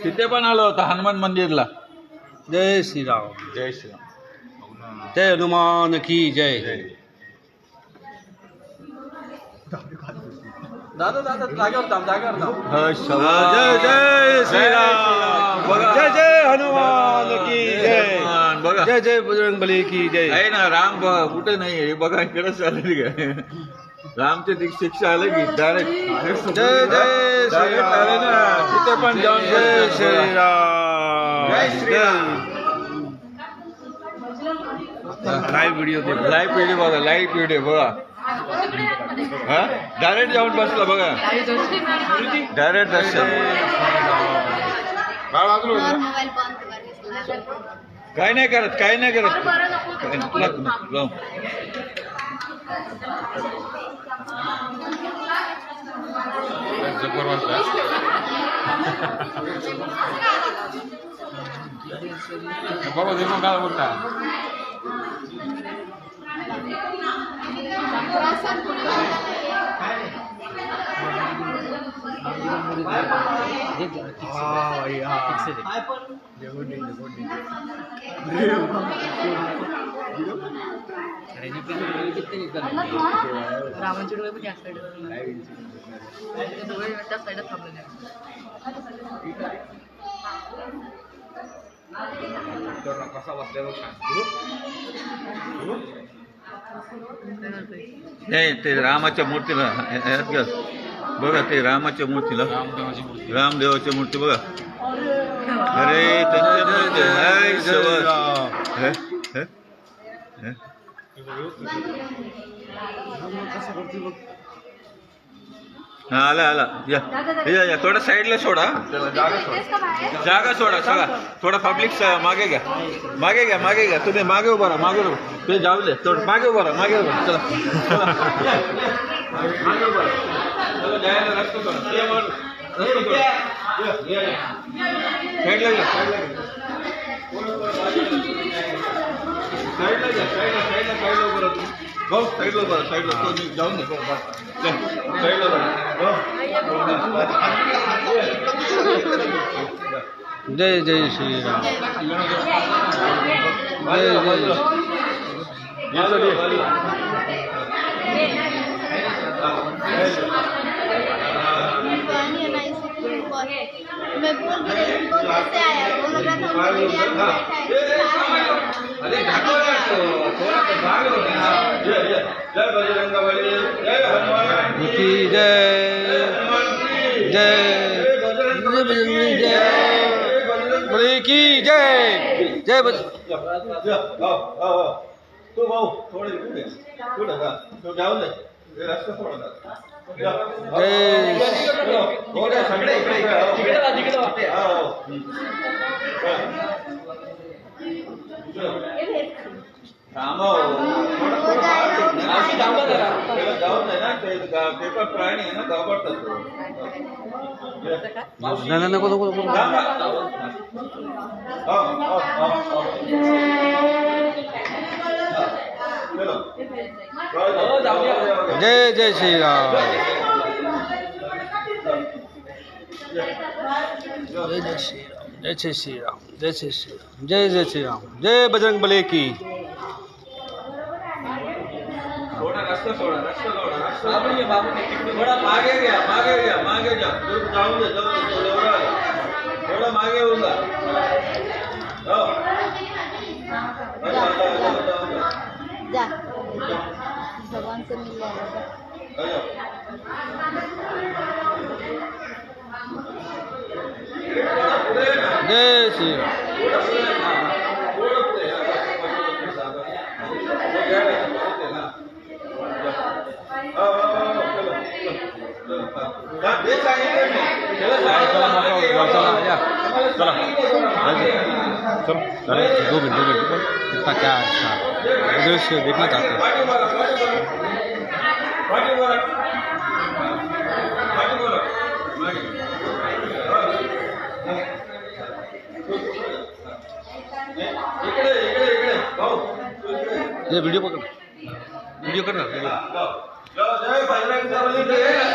तिथे पण आलो होता हनुमान मंदिरला. जय श्रीराम. जय श्रीराम. जय हनुमान की जय. दादा दादा जागेवर थांब, जागेवर थांब. जय जय श्रीराम. जय जय हनुमान की जय. बघा जय जय बजरंगबली की जय. आहे ना राम बघा कुठे नाही हे बघा इकडे चालली काय रामची शिक्षा आले की डायरेक्ट जय जय श्रीराम. आले ना तिथे पण जाऊन जय श्रीराम. जय श्रीराम. लाईव्ह व्हिडिओ दे. लाईव्ह व्हिडिओ बघा, लाईव्ह व्हिडिओ बघा. हा डायरेक्ट जाऊन बसला बघा, डायरेक्ट दर्शन. काय नाही करत, काय नाही करत तुला जाऊ. बाबा देखो काय बोलता. रामांचे डोळे पण जास्त डोळे त्या साईडात थांबलेले. कसा बसल्यावर नाही ते रामाच्या मूर्तीला बघा, ते रामाच्या मूर्तीला रामदेवाची मूर्ती बघा. अरे आला आला या या थोडा साईडला सोडा, जागा सोडा सगळा. थोडा पब्लिक मागे घ्या, मागे घ्या, मागे घ्या. तुम्ही मागे उभा राहा, मागे राहा. ते जाऊ दे थोडं मागे उभा राहा, मागे उभा. चला मागे उभा राहा. चला जायला रस्ता सोडा. साईडला घ्या, साईडला घ्या, साईडला घ्या, साईडला साईडला साईडला उभं राहा. भाऊ साईडला उभा राहा, साईडला जाऊन दे. साईडला जय जय श्रीराम. मैं बोल भी रही हूँ कैसे आया, बोल रहा था मीडिया में जय बजरंगबली, जय हनुमान की जय. जय बजरंगबली जय की जय. जय तू भाऊ थोडे पुढे पुढे का तो जाऊ दे, रस्ता सोडा. जय सगळे इकडे जाऊन आहे ना ते पेपर प्राणी आहे ना घाबरतात. नाही नको नको नको. जय जय श्रीराम. जय जय श्रीराम. जय जय श्रीराम. जय जय श्रीराम. जय जय श्रीराम. जय बजरंगबली की. थोडा रस्ता सोडा, रस्ता सोडा, रस्ता थोडा मागे घ्या, मागे घ्या, मागे घ्या. जाऊ दे, जाऊ दे, एवढा थोडा मागे होऊन जा. जा भगवान से मिल जय श्रीराम. चलो 2 मिनट इतना क्या अच्छा उधर से देखना चाहते हैं. ये वीडियो पकड़, वीडियो करना. जय बजरंगबली.